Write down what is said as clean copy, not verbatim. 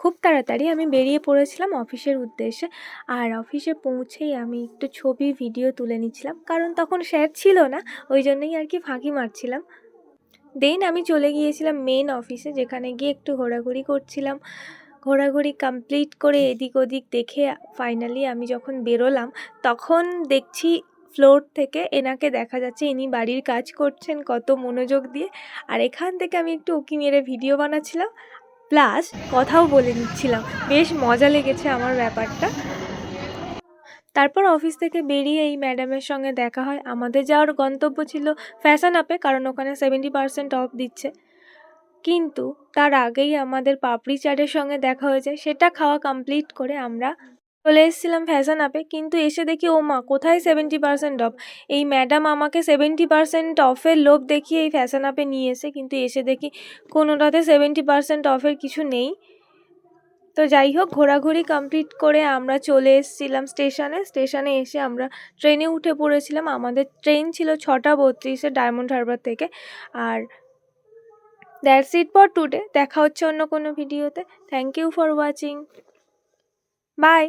খুব তাড়াতাড়ি আমি বেরিয়ে পড়েছিলাম অফিসের উদ্দেশ্যে। আর অফিসে পৌঁছেই আমি একটু ছবি ভিডিও তুলে নিচ্ছিলাম, কারণ তখন স্যার ছিল না, ওই জন্যই আর কি ফাঁকি মারছিলাম। দেন আমি চলে গিয়েছিলাম মেন অফিসে, যেখানে গিয়ে একটু ঘোরাঘুরি করছিলাম। ঘোরাঘুরি কমপ্লিট করে এদিক ওদিক দেখে ফাইনালি আমি যখন বেরোলাম, তখন দেখছি ফ্লোর থেকে এনাকে দেখা যাচ্ছে, ইনি বাড়ির কাজ করছেন কত মনোযোগ দিয়ে। আর এখান থেকে আমি একটু উঁকি মেরে ভিডিও বানাচ্ছিলাম, প্লাস কথাও বলে নিচ্ছিলাম। বেশ মজা লেগেছে আমার ব্যাপারটা। তারপর অফিস থেকে বেরিয়ে এই ম্যাডামের সঙ্গে দেখা হয়। আমাদের যাওয়ার গন্তব্য ছিল ফ্যাশন আপে, কারণ ওখানে 70% অফ দিচ্ছে। কিন্তু তার আগেই আমাদের পাপড়ি চাটের সঙ্গে দেখা হয়ে যায়। সেটা খাওয়া কমপ্লিট করে আমরা চলে এসেছিলাম ফ্যাশন আপে। কিন্তু এসে দেখি ও মা, কোথায় 70% অফ! এই ম্যাডাম আমাকে 70% অফের লোভ দেখিয়ে এই ফ্যাশন আপে নিয়ে এসে, কিন্তু এসে দেখি কোনোটাতে 70% অফের কিছু নেই। তো যাই হোক, ঘোরাঘুরি কমপ্লিট করে আমরা চলে এসেছিলাম স্টেশনে এসে আমরা ট্রেনে উঠে পড়েছিলাম। আমাদের ট্রেন ছিল 6:32-এ ডায়মন্ড হারবার থেকে। আর দ্যাটস ইট ফর টুডে। দেখা হচ্ছে অন্য কোনো ভিডিওতে। Thank you for watching. By.